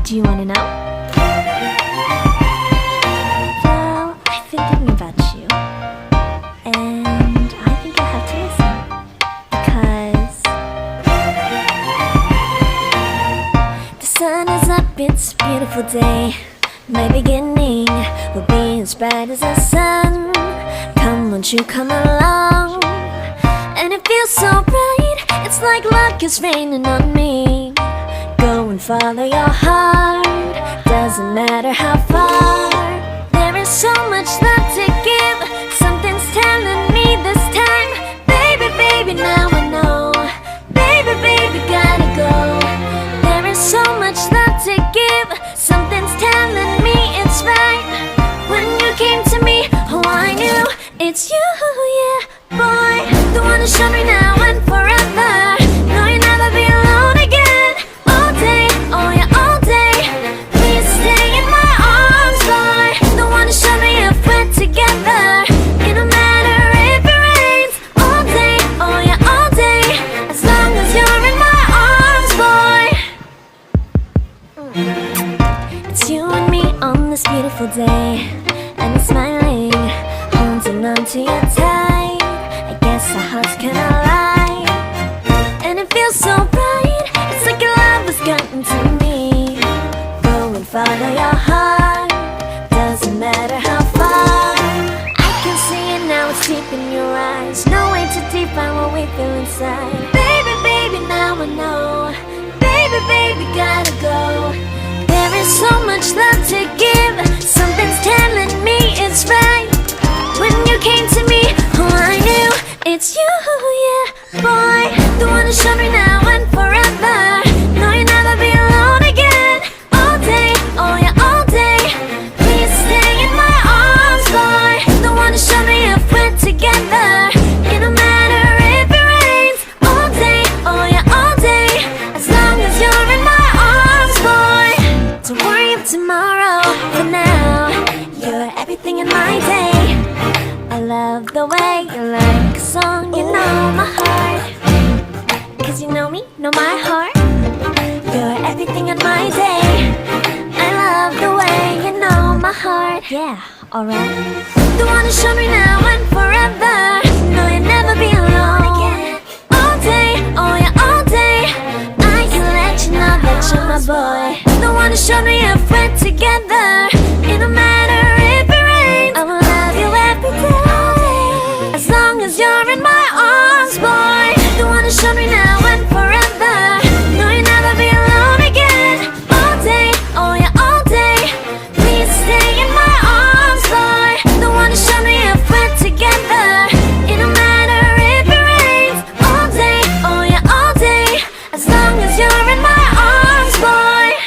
Do you wanna know? Well, I've been thinking about you, and I think I have to listen, because the sun is up, it's a beautiful day. My beginning will be as bright as the sun. Come, won't you come along? And it feels so bright, it's like luck is raining on me. Go and follow your heart, doesn't matter how far. There is so much love to give, something's telling me this time. Baby, baby, now I know. Baby, baby, gotta go. There is so much love to give, something's telling me it's right. When you came to me, oh, I knew it's you, yeah, boy. The one who showed me now and forever. No, you'll never be alone again. All day, oh yeah, all day. Please stay in my arms, boy. The one who showed me if we're together. It don't matter if it rains. All day, oh yeah, all day. As long as you're in my arms, boy. It's you and me on this beautiful day, and it's smiling, holding on to you tight. I guess our hearts cannot lie, and it feels so bright. It's like your love has gotten to me. Go and follow your heart, doesn't matter how far. I can see it now, it's deep in your eyes. No way to define what we feel inside. Baby, baby, now I know. Baby, baby, gotta go. There is so much love to give, something's telling me it's right. When you came to me, oh, I knew it's you, yeah, boy. The one who showed me now and forever. No, you'll never be alone again. All day, oh yeah, all day. Please stay in my arms, boy. The one who showed me if we're together. It don't matter if it rains. All day, oh yeah, all day. As long as you're in my arms, boy. Don't worry of tomorrow, for now you're everything in my day. I love the way you like a song, you know my heart. Cause you know me, know my heart. You're everything in my day. I love the way you know my heart. Yeah, alright. The one who showed me now and forever. No, you'll never be alone again. All day, oh yeah, all day. I can let you know that you're my boy. The one who showed me if we're together. It don't matter if it rains. I will love you every day. As long as you're in my arms, boy. The one who showed me now and forever. No, you'll never be alone again. All day, oh yeah, all day. Please stay in my arms, boy. The one who showed me if we're together. It don't matter if it rains. All day, oh yeah, all day. As long as you're in my arms, boy.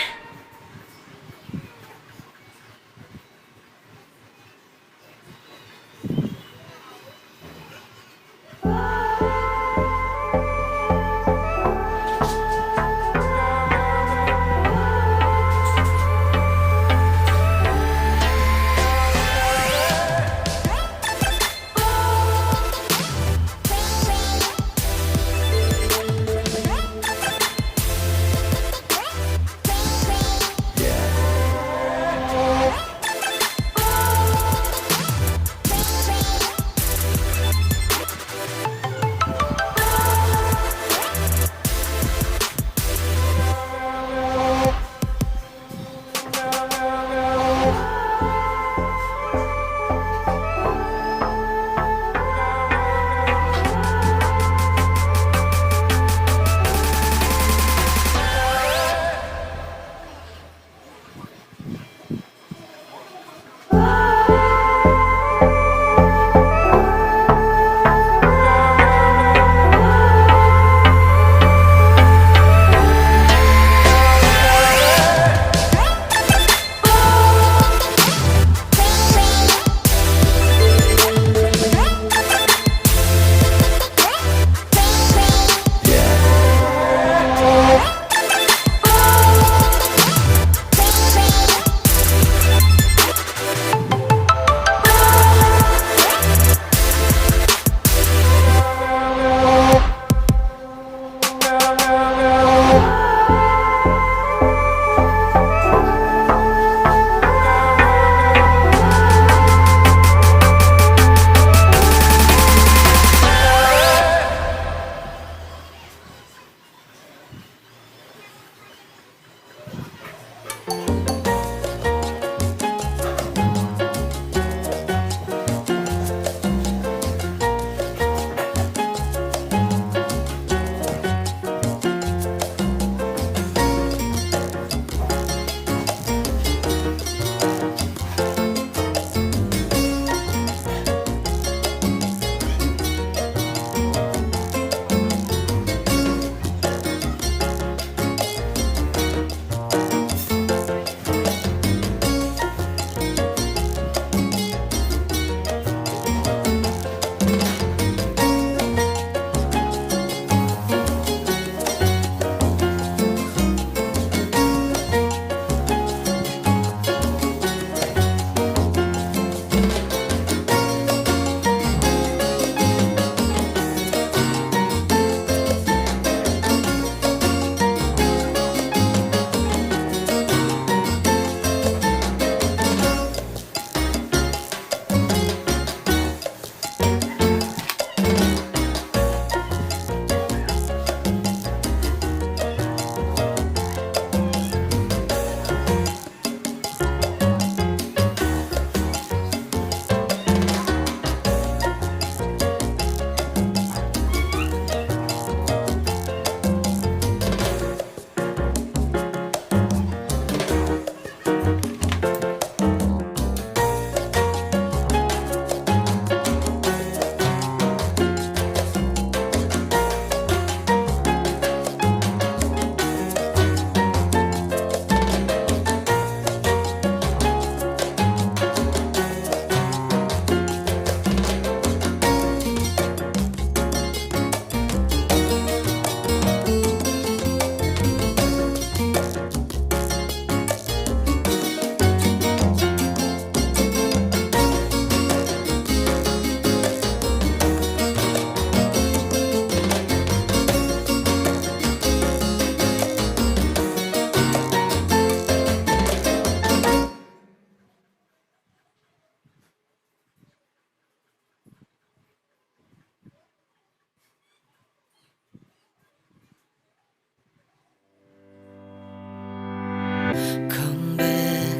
Come back,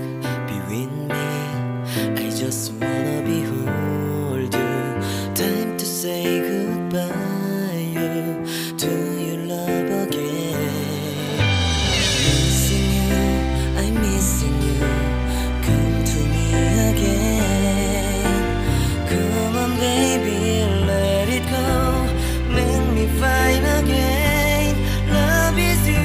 be with me. I just wanna behold you. Time to say goodbye. You, do you love again? Missing you, I'm missing you. Come to me again. Come on, baby, let it go. Make me fine again. Love is you.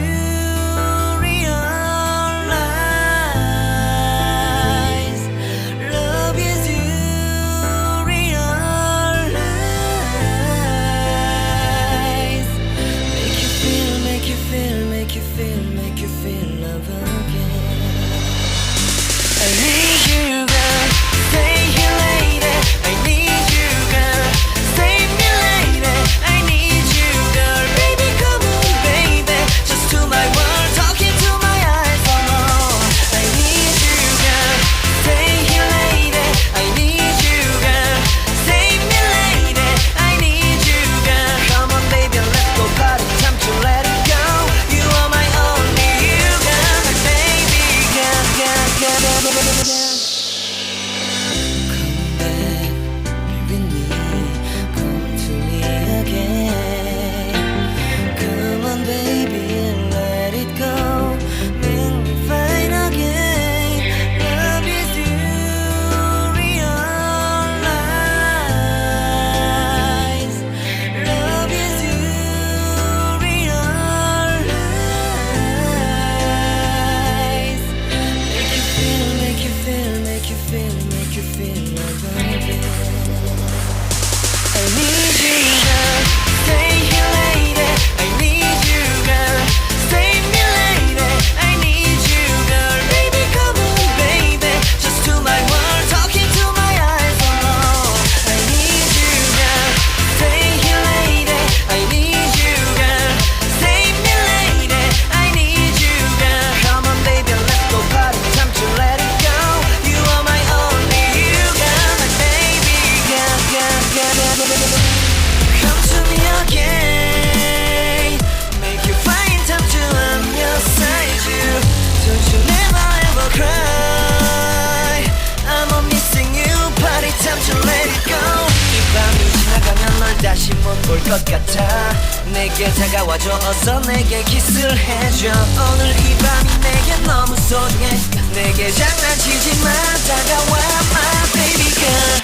다시 못 볼 것 같아. 내게 다가와줘, 어서 내게 키스를 해줘. 오늘 이 밤이 내게 너무 소중해. 내게 장난치지 마, 다가와 my baby girl.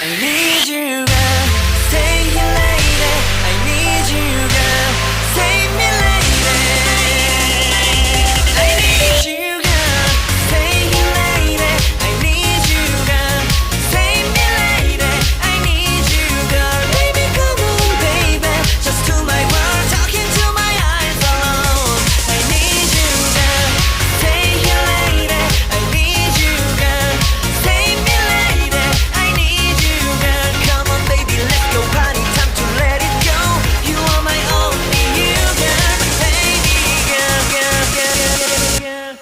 I need you girl, stay here lady. I need you girl, save me lady. I need you girl, stay here lady. I need you girl, save me lady. I need you girl, baby come on baby, just to my world, talking to my eyes alone. I need you girl, stay here lady. I need you girl, save me lady. I need you girl, come on baby, let's go party, time to let it go. You are my only you girl, baby girl, girl, girl, girl, girl.